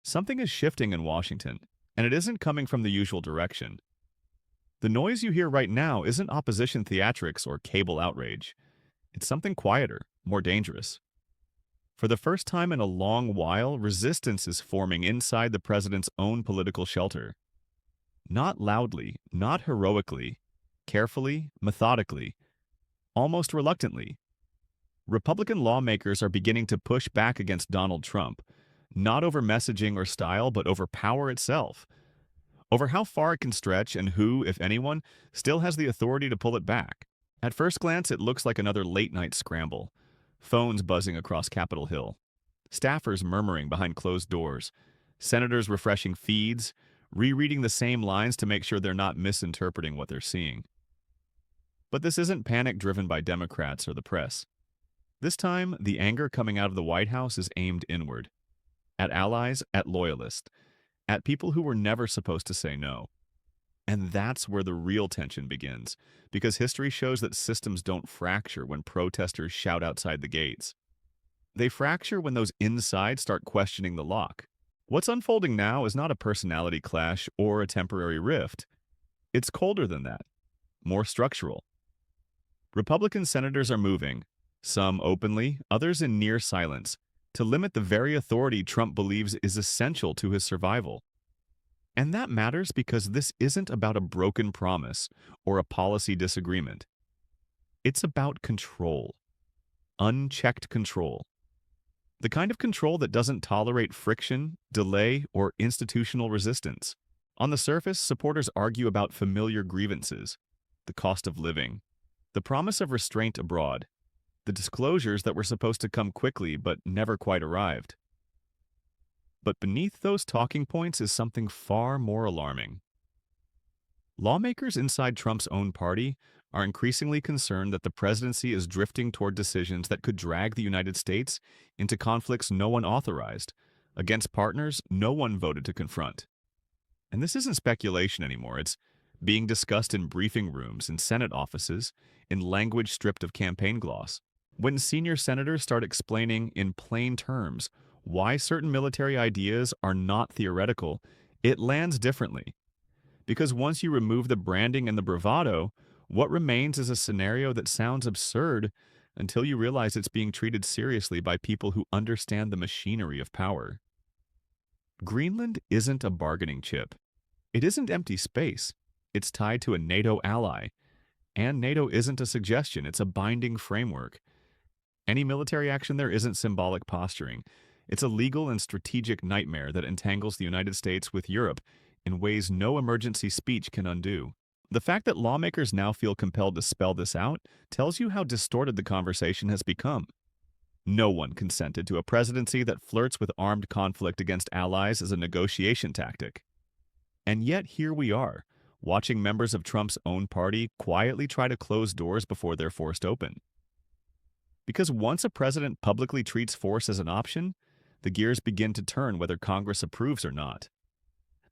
Something is shifting in Washington, and it isn't coming from the usual direction. The noise you hear right now isn't opposition theatrics or cable outrage. It's something quieter, more dangerous. For the first time in a long while, resistance is forming inside the president's own political shelter. Not loudly, not heroically, carefully, methodically, almost reluctantly. Republican lawmakers are beginning to push back against Donald Trump, not over messaging or style, but over power itself, over how far it can stretch and who, if anyone, still has the authority to pull it back. At first glance, it looks like another late-night scramble. Phones buzzing across Capitol Hill. Staffers murmuring behind closed doors. Senators refreshing feeds, rereading the same lines to make sure they're not misinterpreting what they're seeing. But this isn't panic driven by Democrats or the press. This time, the anger coming out of the White House is aimed inward. At allies, at loyalists, at people who were never supposed to say no. And that's where the real tension begins, because history shows that systems don't fracture when protesters shout outside the gates. They fracture when those inside start questioning the lock. What's unfolding now is not a personality clash or a temporary rift. It's colder than that, more structural. Republican senators are moving, some openly, others in near silence, to limit the very authority Trump believes is essential to his survival. And that matters because this isn't about a broken promise or a policy disagreement. It's about control. Unchecked control. The kind of control that doesn't tolerate friction, delay, or institutional resistance. On the surface, supporters argue about familiar grievances, the cost of living, the promise of restraint abroad, the disclosures that were supposed to come quickly but never quite arrived. But beneath those talking points is something far more alarming. Lawmakers inside Trump's own party are increasingly concerned that the presidency is drifting toward decisions that could drag the United States into conflicts no one authorized, against partners no one voted to confront. And this isn't speculation anymore. It's being discussed in briefing rooms, in Senate offices, in language stripped of campaign gloss. When senior senators start explaining in plain terms why certain military ideas are not theoretical, it lands differently. Because once you remove the branding and the bravado, what remains is a scenario that sounds absurd until you realize it's being treated seriously by people who understand the machinery of power. Greenland isn't a bargaining chip. It isn't empty space. It's tied to a NATO ally. And NATO isn't a suggestion, it's a binding framework. Any military action there isn't symbolic posturing. It's a legal and strategic nightmare that entangles the United States with Europe in ways no emergency speech can undo. The fact that lawmakers now feel compelled to spell this out tells you how distorted the conversation has become. No one consented to a presidency that flirts with armed conflict against allies as a negotiation tactic. And yet here we are, watching members of Trump's own party quietly try to close doors before they're forced open. Because once a president publicly treats force as an option, the gears begin to turn whether Congress approves or not.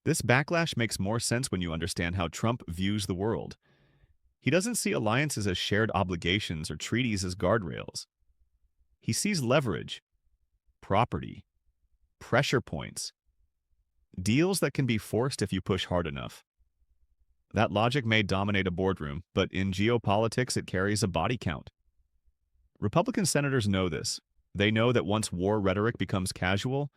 This backlash makes more sense when you understand how Trump views the world. He doesn't see alliances as shared obligations or treaties as guardrails. He sees leverage, property, pressure points, deals that can be forced if you push hard enough. That logic may dominate a boardroom, but in geopolitics it carries a body count. Republican senators know this. They know that once war rhetoric becomes casual,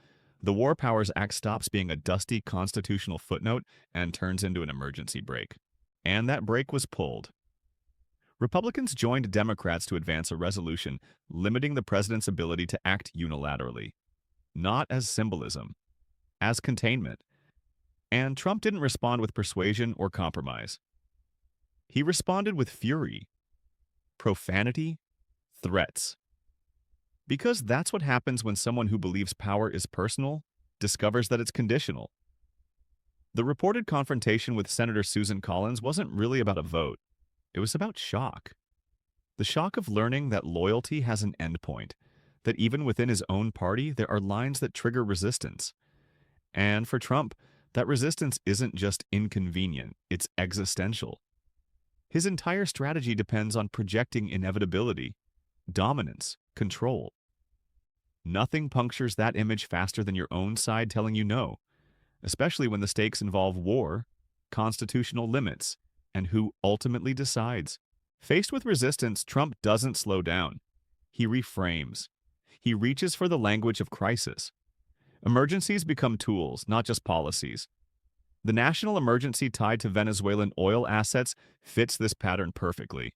the War Powers Act stops being a dusty constitutional footnote and turns into an emergency brake. And that brake was pulled. Republicans joined Democrats to advance a resolution limiting the president's ability to act unilaterally, not as symbolism, as containment. And Trump didn't respond with persuasion or compromise. He responded with fury, profanity, threats. Because that's what happens when someone who believes power is personal discovers that it's conditional. The reported confrontation with Senator Susan Collins wasn't really about a vote. It was about shock. The shock of learning that loyalty has an endpoint, that even within his own party there are lines that trigger resistance. And for Trump, that resistance isn't just inconvenient, it's existential. His entire strategy depends on projecting inevitability, dominance, control. Nothing punctures that image faster than your own side telling you no, especially when the stakes involve war, constitutional limits, and who ultimately decides. Faced with resistance, Trump doesn't slow down. He reframes. He reaches for the language of crisis. Emergencies become tools, not just policies. The national emergency tied to Venezuelan oil assets fits this pattern perfectly.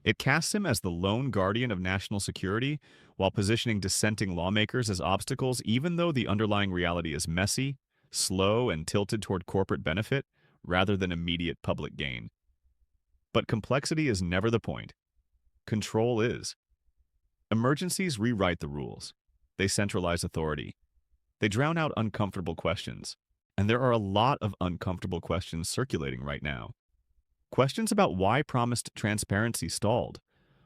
It casts him as the lone guardian of national security while positioning dissenting lawmakers as obstacles, even though the underlying reality is messy, slow, and tilted toward corporate benefit rather than immediate public gain. But complexity is never the point. Control is. Emergencies rewrite the rules. They centralize authority. They drown out uncomfortable questions. And there are a lot of uncomfortable questions circulating right now. Questions about why promised transparency stalled,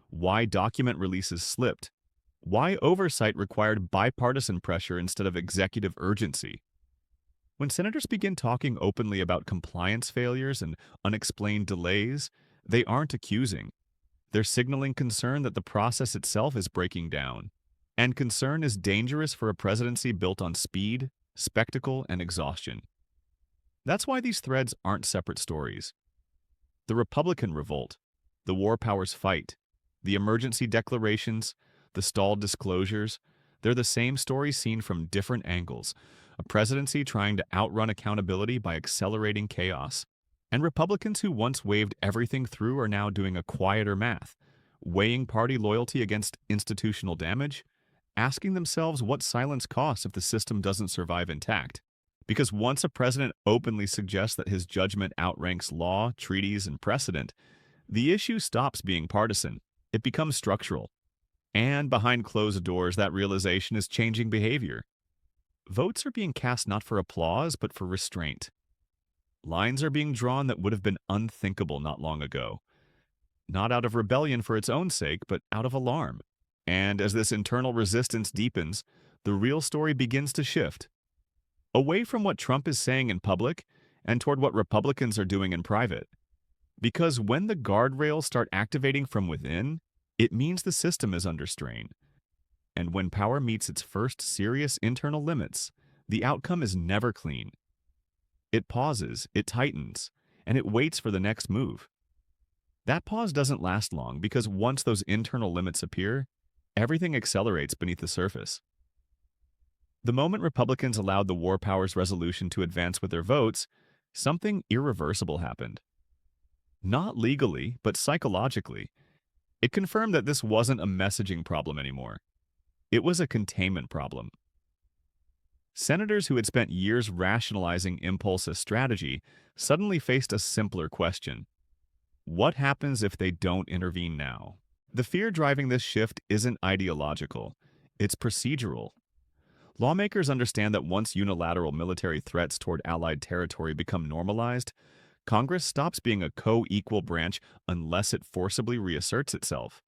why document releases slipped, why oversight required bipartisan pressure instead of executive urgency. When senators begin talking openly about compliance failures and unexplained delays, they aren't accusing. They're signaling concern that the process itself is breaking down. And concern is dangerous for a presidency built on speed, spectacle, and exhaustion. That's why these threads aren't separate stories. The Republican revolt, the war powers fight, the emergency declarations, the stalled disclosures, they're the same story seen from different angles. A presidency trying to outrun accountability by accelerating chaos. And Republicans who once waved everything through are now doing a quieter math, weighing party loyalty against institutional damage, asking themselves what silence costs if the system doesn't survive intact. Because once a president openly suggests that his judgment outranks law, treaties, and precedent, the issue stops being partisan. It becomes structural. And behind closed doors, that realization is changing behavior. Votes are being cast not for applause, but for restraint. Lines are being drawn that would have been unthinkable not long ago. Not out of rebellion for its own sake, but out of alarm. And as this internal resistance deepens, the real story begins to shift. Away from what Trump is saying in public and toward what Republicans are doing in private. Because when the guardrails start activating from within, it means the system is under strain. And when power meets its first serious internal limits, the outcome is never clean. It pauses, it tightens, and it waits for the next move. That pause doesn't last long because once those internal limits appear, everything accelerates beneath the surface. The moment Republicans allowed the war powers resolution to advance with their votes, something irreversible happened. Not legally, but psychologically. It confirmed that this wasn't a messaging problem anymore. It was a containment problem. Senators who had spent years rationalizing impulse as strategy suddenly faced a simpler question. What happens if they don't intervene now? The fear driving this shift isn't ideological. It's procedural. Lawmakers understand that once unilateral military threats toward allied territory become normalized, Congress stops being a co-equal branch unless it forcibly reasserts itself.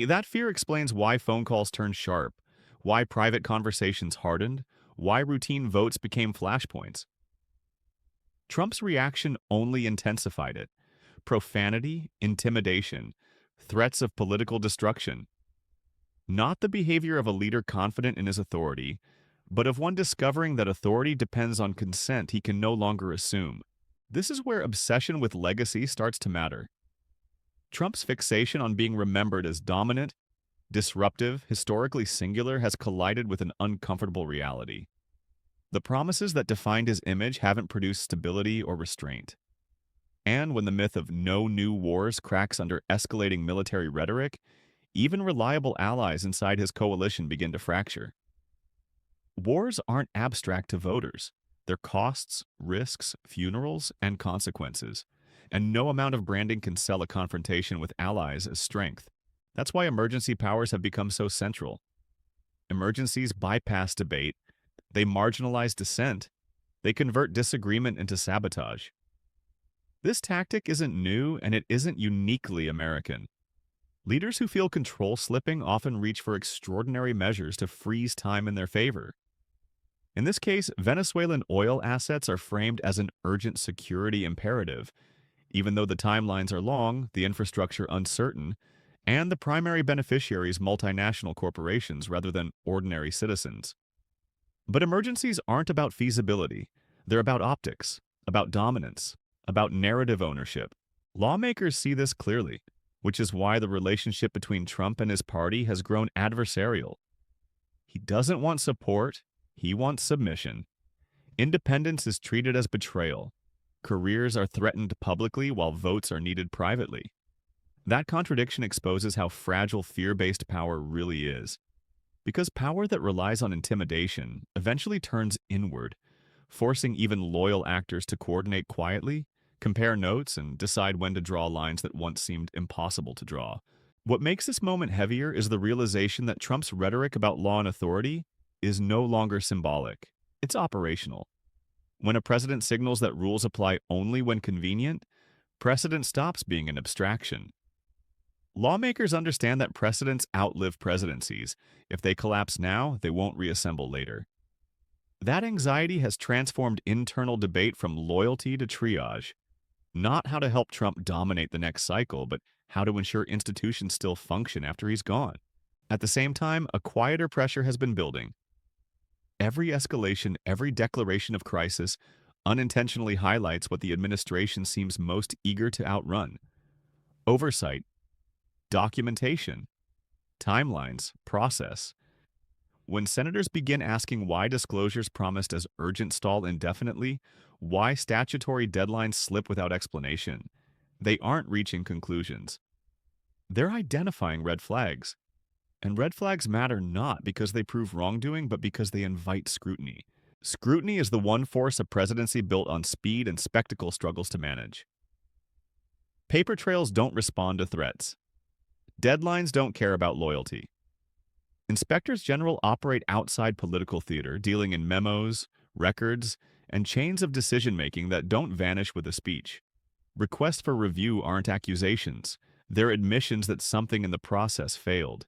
That fear explains why phone calls turned sharp, why private conversations hardened, why routine votes became flashpoints. Trump's reaction only intensified it. Profanity, intimidation, threats of political destruction. Not the behavior of a leader confident in his authority, but of one discovering that authority depends on consent he can no longer assume. This is where obsession with legacy starts to matter. Trump's fixation on being remembered as dominant, disruptive, historically singular has collided with an uncomfortable reality. The promises that defined his image haven't produced stability or restraint. And when the myth of no new wars cracks under escalating military rhetoric, even reliable allies inside his coalition begin to fracture. Wars aren't abstract to voters. They're costs, risks, funerals, and consequences. And no amount of branding can sell a confrontation with allies as strength. That's why emergency powers have become so central. Emergencies bypass debate. They marginalize dissent. They convert disagreement into sabotage. This tactic isn't new, and it isn't uniquely American. Leaders who feel control slipping often reach for extraordinary measures to freeze time in their favor. In this case, Venezuelan oil assets are framed as an urgent security imperative, even though the timelines are long, the infrastructure uncertain, and the primary beneficiaries multinational corporations rather than ordinary citizens. But emergencies aren't about feasibility. They're about optics, about dominance, about narrative ownership. Lawmakers see this clearly, which is why the relationship between Trump and his party has grown adversarial. He doesn't want support, he wants submission. Independence is treated as betrayal. Careers are threatened publicly while votes are needed privately. That contradiction exposes how fragile fear-based power really is. Because power that relies on intimidation eventually turns inward, forcing even loyal actors to coordinate quietly, compare notes, and decide when to draw lines that once seemed impossible to draw. What makes this moment heavier is the realization that Trump's rhetoric about law and authority is no longer symbolic. It's operational. When a president signals that rules apply only when convenient, precedent stops being an abstraction. Lawmakers understand that precedents outlive presidencies. If they collapse now, they won't reassemble later. That anxiety has transformed internal debate from loyalty to triage. Not how to help Trump dominate the next cycle, but how to ensure institutions still function after he's gone. At the same time, a quieter pressure has been building. Every escalation, every declaration of crisis unintentionally highlights what the administration seems most eager to outrun: oversight, documentation, timelines, process. When senators begin asking why disclosures promised as urgent stall indefinitely, why statutory deadlines slip without explanation, they aren't reaching conclusions. They're identifying red flags. And red flags matter not because they prove wrongdoing, but because they invite scrutiny. Scrutiny is the one force a presidency built on speed and spectacle struggles to manage. Paper trails don't respond to threats. Deadlines don't care about loyalty. Inspectors general operate outside political theater, dealing in memos, records, and chains of decision-making that don't vanish with a speech. Requests for review aren't accusations. They're admissions that something in the process failed.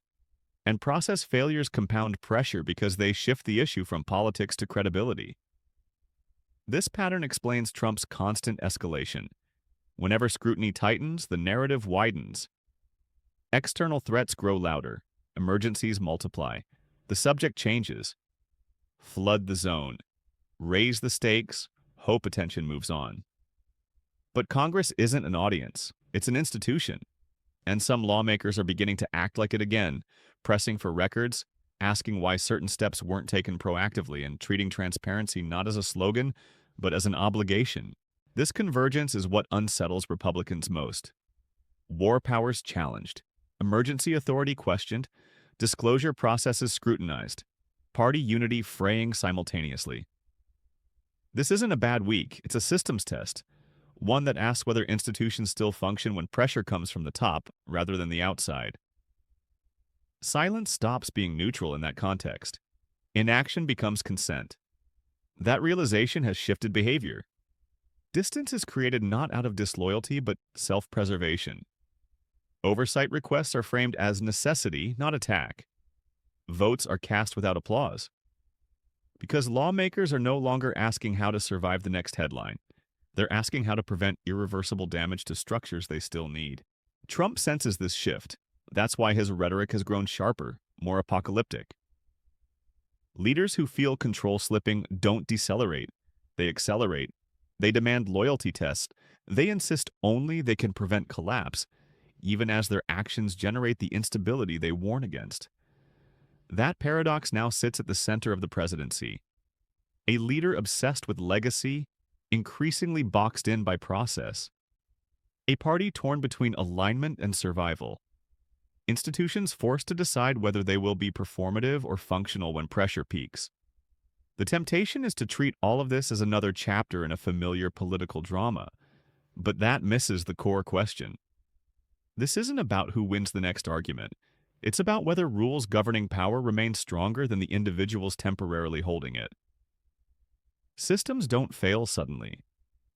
And process failures compound pressure because they shift the issue from politics to credibility. This pattern explains Trump's constant escalation. Whenever scrutiny tightens, the narrative widens. External threats grow louder. Emergencies multiply. The subject changes. Flood the zone. Raise the stakes. Hope attention moves on. But Congress isn't an audience. It's an institution. And some lawmakers are beginning to act like it again, pressing for records, asking why certain steps weren't taken proactively, and treating transparency not as a slogan, but as an obligation. This convergence is what unsettles Republicans most. War powers challenged, emergency authority questioned, disclosure processes scrutinized, party unity fraying simultaneously. This isn't a bad week, it's a systems test, one that asks whether institutions still function when pressure comes from the top rather than the outside. Silence stops being neutral in that context. Inaction becomes consent. That realization has shifted behavior. Distance is created not out of disloyalty, but self-preservation. Oversight requests are framed as necessity, not attack. Votes are cast without applause. Because lawmakers are no longer asking how to survive the next headline. They're asking how to prevent irreversible damage to structures they still need. Trump senses this shift. That's why his rhetoric has grown sharper, more apocalyptic. Leaders who feel control slipping don't decelerate. They accelerate. They demand loyalty tests. They insist only they can prevent collapse, even as their actions generate the instability they warn against. That paradox now sits at the center of the presidency. A leader obsessed with legacy, increasingly boxed in by process. A party torn between alignment and survival. Institutions forced to decide whether they will be performative or functional when pressure peaks. The temptation is to treat all of this as another chapter in a familiar political drama, but that misses the core question. This isn't about who wins the next argument. It's about whether rules governing power remain stronger than the individuals temporarily holding it. Systems don't fail suddenly.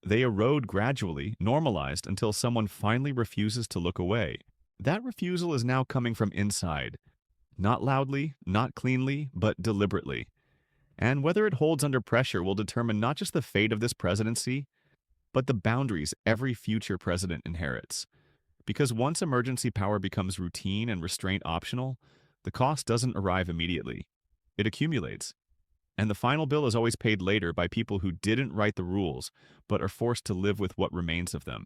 They erode gradually, normalized, until someone finally refuses to look away. That refusal is now coming from inside. Not loudly, not cleanly, but deliberately. And whether it holds under pressure will determine not just the fate of this presidency, but the boundaries every future president inherits. Because once emergency power becomes routine and restraint optional, the cost doesn't arrive immediately. It accumulates. And the final bill is always paid later by people who didn't write the rules, but are forced to live with what remains of them.